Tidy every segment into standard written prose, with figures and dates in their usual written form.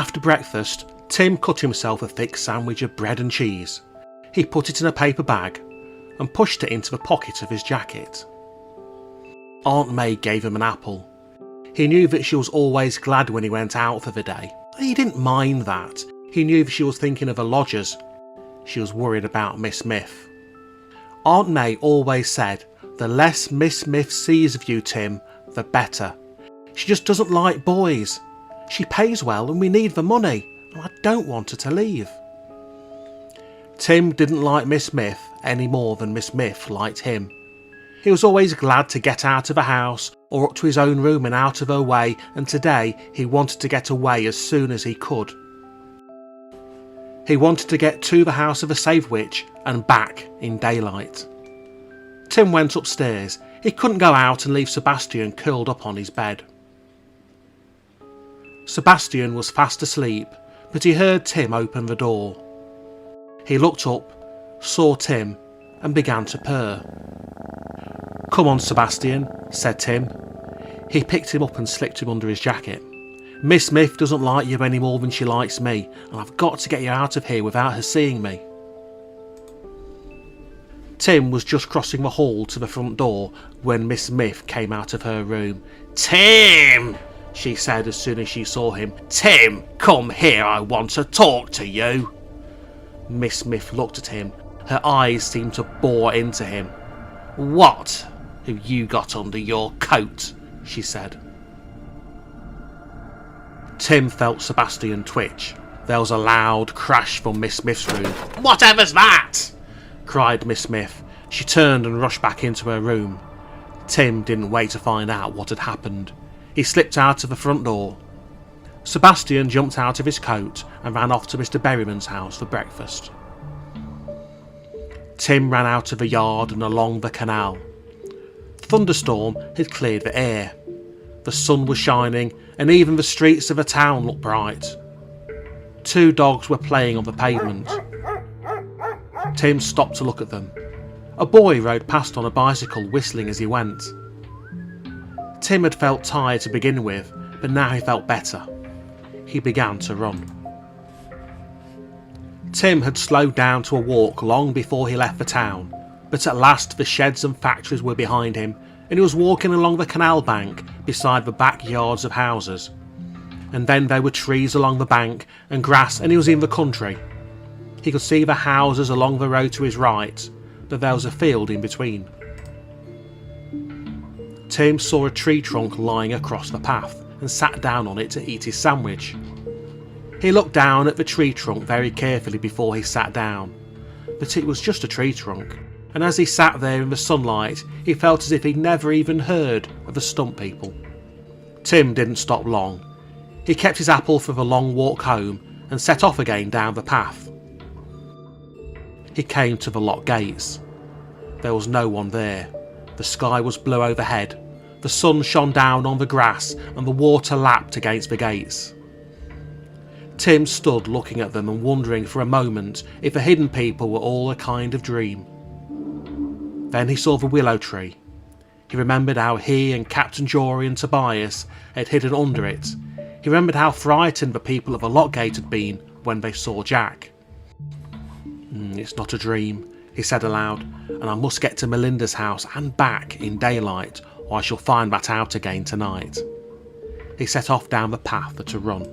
After breakfast, Tim cut himself a thick sandwich of bread and cheese. He put it in a paper bag and pushed it into the pocket of his jacket. Aunt May gave him an apple. He knew that she was always glad when he went out for the day. He didn't mind that. He knew that she was thinking of the lodgers. She was worried about Miss Smith. Aunt May always said, "The less Miss Smith sees of you, Tim, the better. She just doesn't like boys. She pays well and we need the money, and I don't want her to leave." Tim didn't like Miss Smith any more than Miss Smith liked him. He was always glad to get out of the house or up to his own room and out of her way, and today he wanted to get away as soon as he could. He wanted to get to the house of the Saved Witch and back in daylight. Tim went upstairs. He couldn't go out and leave Sebastian curled up on his bed. Sebastian was fast asleep, but he heard Tim open the door. He looked up, saw Tim, and began to purr. "Come on, Sebastian," said Tim. He picked him up and slipped him under his jacket. "Miss Smith doesn't like you any more than she likes me, and I've got to get you out of here without her seeing me." Tim was just crossing the hall to the front door when Miss Smith came out of her room. "Tim!" she said as soon as she saw him. "Tim, come here, I want to talk to you." Miss Smith looked at him. Her eyes seemed to bore into him. "What have you got under your coat?" she said. Tim felt Sebastian twitch. There was a loud crash from Miss Smith's room. "Whatever's that?" cried Miss Smith. She turned and rushed back into her room. Tim didn't wait to find out what had happened. He slipped out of the front door. Sebastian jumped out of his coat and ran off to Mr. Berryman's house for breakfast. Tim ran out of the yard and along the canal. The thunderstorm had cleared the air. The sun was shining and even the streets of the town looked bright. 2 dogs were playing on the pavement. Tim stopped to look at them. A boy rode past on a bicycle whistling as he went. Tim had felt tired to begin with, but now he felt better. He began to run. Tim had slowed down to a walk long before he left the town, but at last the sheds and factories were behind him, and he was walking along the canal bank beside the backyards of houses. And then there were trees along the bank and grass, and he was in the country. He could see the houses along the road to his right, but there was a field in between. Tim saw a tree trunk lying across the path and sat down on it to eat his sandwich. He looked down at the tree trunk very carefully before he sat down, but it was just a tree trunk, and as he sat there in the sunlight he felt as if he'd never even heard of the Stump People. Tim didn't stop long. He kept his apple for the long walk home and set off again down the path. He came to the Loch gates. There was no one there. The sky was blue overhead. The sun shone down on the grass and the water lapped against the gates. Tim stood looking at them and wondering for a moment if the hidden people were all a kind of dream. Then he saw the willow tree. He remembered how he and Captain Jory and Tobias had hidden under it. He remembered how frightened the people of the Loch gate had been when they saw Jack. "It's not a dream," he said aloud, "and I must get to Melinda's house and back in daylight, or I shall find that out again tonight." He set off down the path at a run.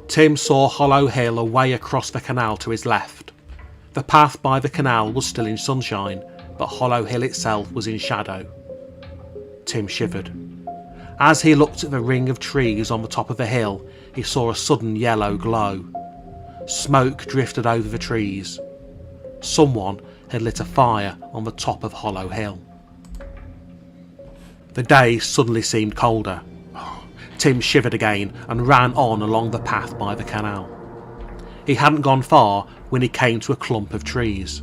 Tim saw Hollow Hill away across the canal to his left. The path by the canal was still in sunshine, but Hollow Hill itself was in shadow. Tim shivered. As he looked at the ring of trees on the top of the hill, he saw a sudden yellow glow. Smoke drifted over the trees. Someone had lit a fire on the top of Hollow Hill. The day suddenly seemed colder. Tim shivered again and ran on along the path by the canal. He hadn't gone far when he came to a clump of trees.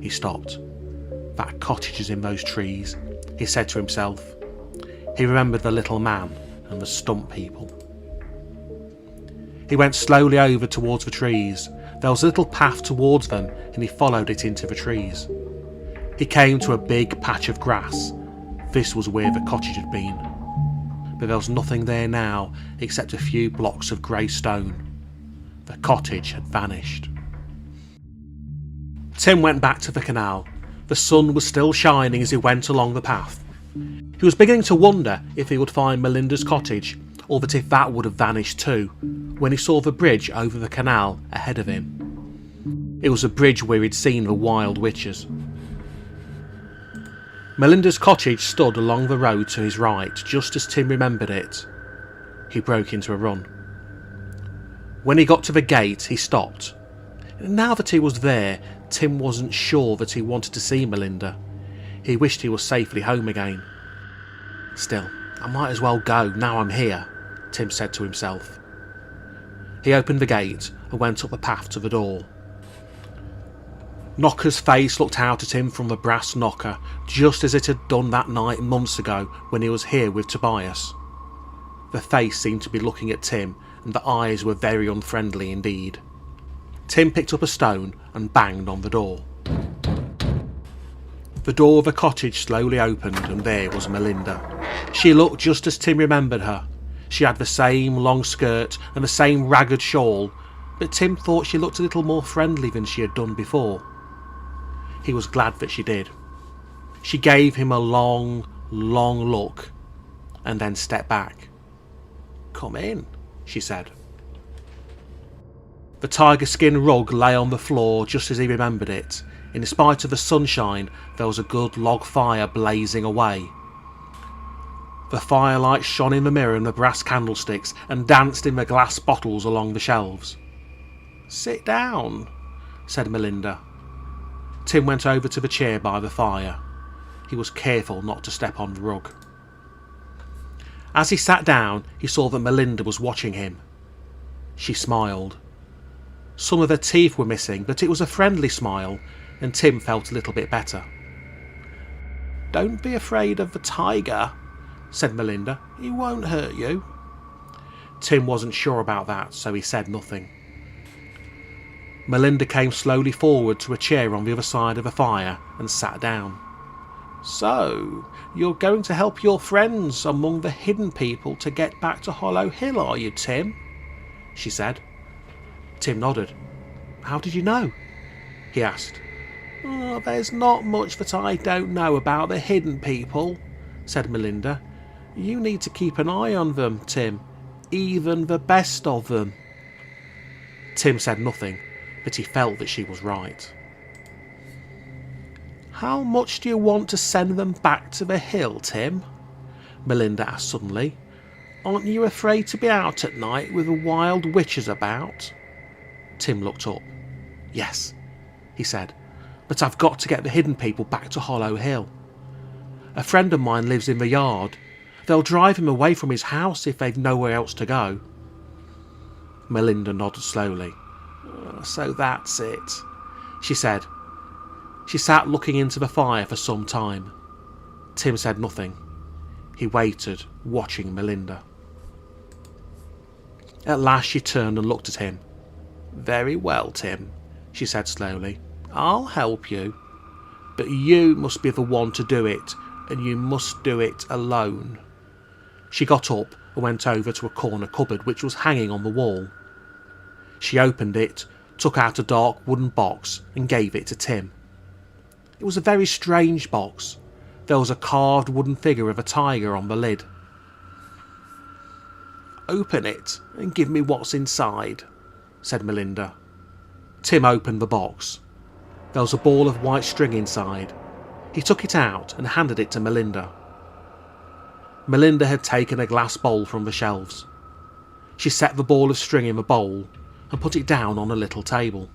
He stopped. "That cottage is in those trees," he said to himself. He remembered the little man and the Stump People. He went slowly over towards the trees. There was a little path towards them and he followed it into the trees. He came to a big patch of grass. This was where the cottage had been. but there was nothing there now except a few blocks of grey stone. The cottage had vanished. Tim went back to the canal. The sun was still shining as he went along the path. He was beginning to wonder if he would find Melinda's cottage, or that if that would have vanished too, when he saw the bridge over the canal ahead of him. It was a bridge where he'd seen the wild witches. Melinda's cottage stood along the road to his right, just as Tim remembered it. He broke into a run. When he got to the gate, he stopped. Now that he was there, Tim wasn't sure that he wanted to see Melinda. He wished he was safely home again. Still, I might as well go now I'm here, Tim said to himself. He opened the gate and went up the path to the door. Knocker's face looked out at him from the brass knocker, just as it had done that night months ago when he was here with Tobias. The face seemed to be looking at Tim, and the eyes were very unfriendly indeed. Tim picked up a stone and banged on the door. The door of the cottage slowly opened, and there was Melinda. She looked just as Tim remembered her. She had the same long skirt and the same ragged shawl, but Tim thought she looked a little more friendly than she had done before. He was glad that she did. She gave him a long, long look, and then stepped back. "Come in," she said. The tiger skin rug lay on the floor just as he remembered it. In spite of the sunshine, there was a good log fire blazing away. The firelight shone in the mirror and the brass candlesticks and danced in the glass bottles along the shelves. "Sit down," said Melinda. Tim went over to the chair by the fire. He was careful not to step on the rug. As he sat down, he saw that Melinda was watching him. She smiled. Some of her teeth were missing, but it was a friendly smile, and Tim felt a little bit better. "Don't be afraid of the tiger," said Melinda. "He won't hurt you." Tim wasn't sure about that, so he said nothing. Melinda came slowly forward to a chair on the other side of the fire and sat down. "So, you're going to help your friends among the hidden people to get back to Hollow Hill, are you, Tim?" she said. Tim nodded. "How did you know?" he asked. "Oh, there's not much that I don't know about the hidden people," said Melinda. "You need to keep an eye on them, Tim, even the best of them." Tim said nothing, but he felt that she was right. "How much do you want to send them back to the hill, Tim?" Melinda asked suddenly. "Aren't you afraid to be out at night with the wild witches about?" Tim looked up. "Yes," he said, "but I've got to get the hidden people back to Hollow Hill. A friend of mine lives in the yard. They'll drive him away from his house if they've nowhere else to go." Melinda nodded slowly. "So that's it," she said. She sat looking into the fire for some time. Tim said nothing. He waited, watching Melinda. At last she turned and looked at him. "Very well, Tim," she said slowly. "I'll help you. But you must be the one to do it, and you must do it alone." She got up and went over to a corner cupboard which was hanging on the wall. She opened it, took out a dark wooden box and gave it to Tim. It was a very strange box. There was a carved wooden figure of a tiger on the lid. "Open it and give me what's inside," said Melinda. Tim opened the box. There was a ball of white string inside. He took it out and handed it to Melinda. Melinda had taken a glass bowl from the shelves. She set the ball of string in the bowl and put it down on a little table.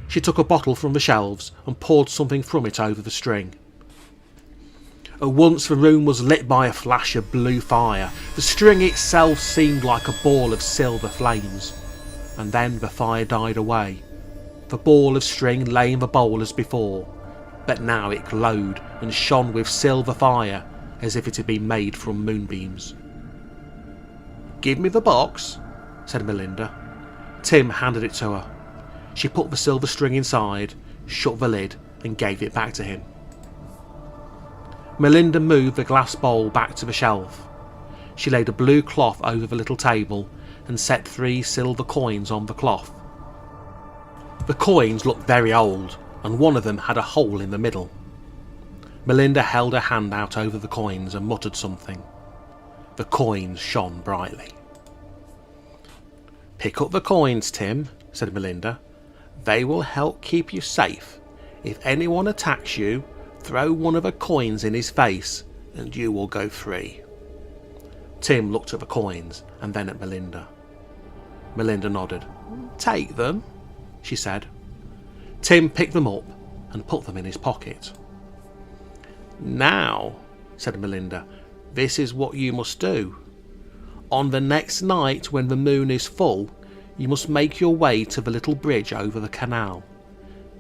She took a bottle from the shelves and poured something from it over the string. At once the room was lit by a flash of blue fire. The string itself seemed like a ball of silver flames, and then the fire died away. The ball of string lay in the bowl as before, but now it glowed and shone with silver fire as if it had been made from moonbeams. "Give me the box," said Melinda. Tim handed it to her. She put the silver string inside, shut the lid and gave it back to him. Melinda moved the glass bowl back to the shelf. She laid a blue cloth over the little table and set 3 silver coins on the cloth. The coins looked very old, and one of them had a hole in the middle. Melinda held her hand out over the coins and muttered something. The coins shone brightly. "Pick up the coins, Tim," said Melinda. "They will help keep you safe. If anyone attacks you, throw one of the coins in his face and you will go free." Tim looked at the coins and then at Melinda. Melinda nodded. "Take them," she said. Tim picked them up and put them in his pocket. "Now," said Melinda, "this is what you must do. On the next night when the moon is full, you must make your way to the little bridge over the canal.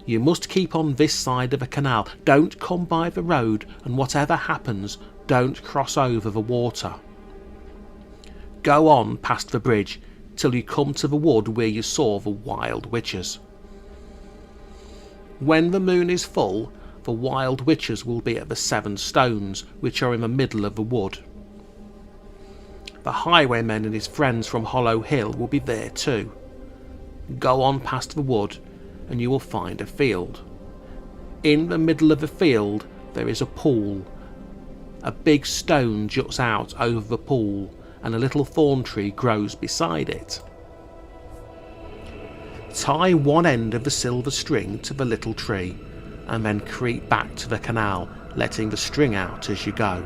You must keep on this side of the canal. Don't come by the road, and whatever happens, don't cross over the water. Go on past the bridge till you come to the wood where you saw the wild witches. When the moon is full, the wild witches will be at the 7 stones, which are in the middle of the wood. The highwayman and his friends from Hollow Hill will be there too. Go on past the wood and you will find a field. In the middle of the field there is a pool. A big stone juts out over the pool and a little thorn tree grows beside it. Tie one end of the silver string to the little tree and then creep back to the canal, letting the string out as you go.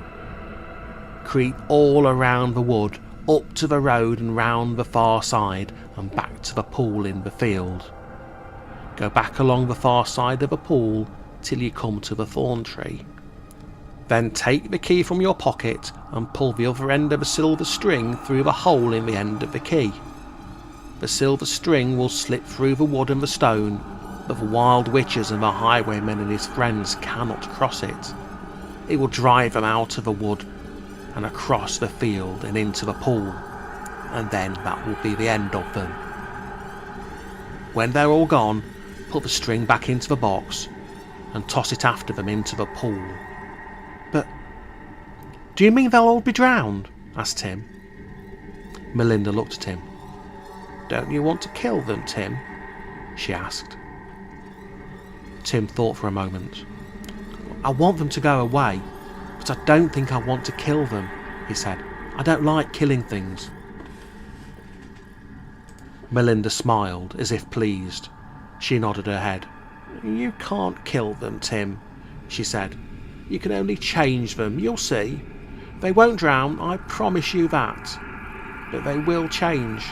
Creep all around the wood, up to the road and round the far side and back to the pool in the field. Go back along the far side of the pool till you come to the thorn tree. Then take the key from your pocket and pull the other end of a silver string through the hole in the end of the key. The silver string will slip through the wood and the stone, but the wild witches and the highwayman and his friends cannot cross it. It will drive them out of the wood and across the field and into the pool, and then that will be the end of them. When they're all gone, put the string back into the box and toss it after them into the pool." "But do you mean they'll all be drowned?" asked Tim. Melinda looked at him. "Don't you want to kill them, Tim?" she asked. Tim thought for a moment. "I want them to go away, but I don't think I want to kill them," he said. "I don't like killing things." Melinda smiled, as if pleased. She nodded her head. "You can't kill them, Tim," she said. "You can only change them, you'll see. They won't drown, I promise you that. But they will change."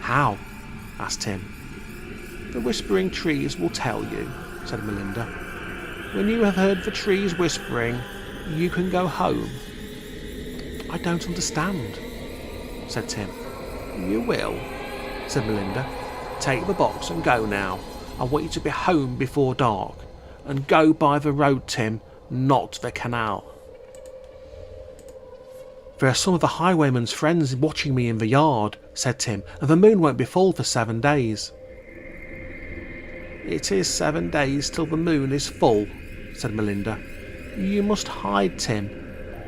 "How?" asked Tim. "The whispering trees will tell you," said Melinda. "When you have heard the trees whispering, you can go home." "I don't understand," said Tim. "You will," said Melinda. "Take the box and go now. I want you to be home before dark. And go by the road, Tim, not the canal." "There are some of the highwayman's friends watching me in the yard," said Tim, "and the moon won't be full for 7 days. "It is 7 days till the moon is full," said Melinda. "You must hide, Tim.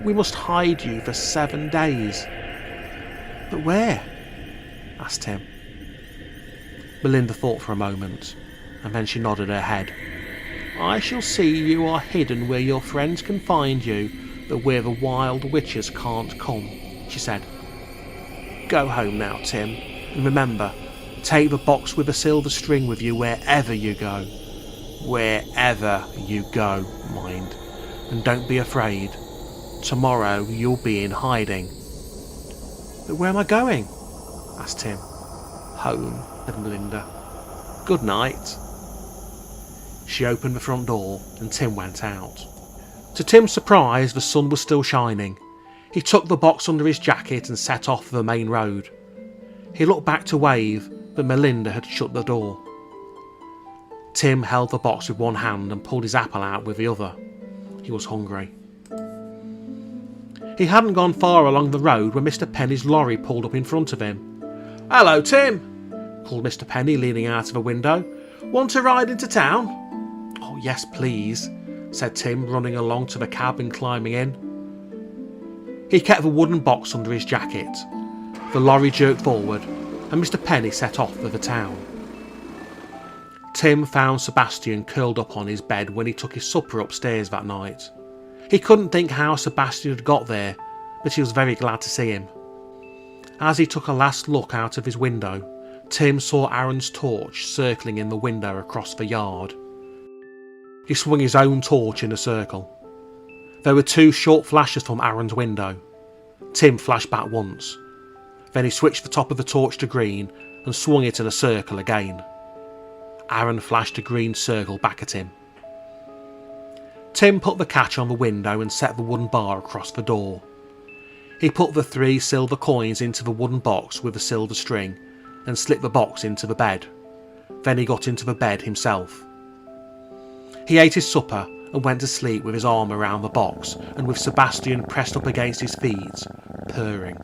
We must hide you for 7 days." "But where?" asked Tim. Melinda thought for a moment, and then she nodded her head. "I shall see you are hidden where your friends can find you, but where the wild witches can't come," she said. "Go home now, Tim, and remember, take the box with the silver string with you wherever you go. Wherever you go, mind. And don't be afraid. Tomorrow you'll be in hiding." "But where am I going?" asked Tim. "Home," said Melinda. "Good night." She opened the front door and Tim went out. To Tim's surprise, the sun was still shining. He took the box under his jacket and set off for the main road. He looked back to wave, but Melinda had shut the door. Tim held the box with one hand and pulled his apple out with the other. He was hungry. He hadn't gone far along the road when Mr. Penny's lorry pulled up in front of him. "Hello, Tim," called Mr. Penny, leaning out of a window. "Want to ride into town?" "Oh, yes, please," said Tim, running along to the cab and climbing in. He kept the wooden box under his jacket. The lorry jerked forward and Mr. Penny set off for the town. Tim found Sebastian curled up on his bed when he took his supper upstairs that night. He couldn't think how Sebastian had got there, but he was very glad to see him. As he took a last look out of his window, Tim saw Aaron's torch circling in the window across the yard. He swung his own torch in a circle. There were 2 short flashes from Aaron's window. Tim flashed back once. Then he switched the top of the torch to green and swung it in a circle again. Aaron flashed a green circle back at him. Tim put the catch on the window and set the wooden bar across the door. He put the 3 silver coins into the wooden box with a silver string and slipped the box into the bed. Then he got into the bed himself. He ate his supper and went to sleep with his arm around the box and with Sebastian pressed up against his feet, purring.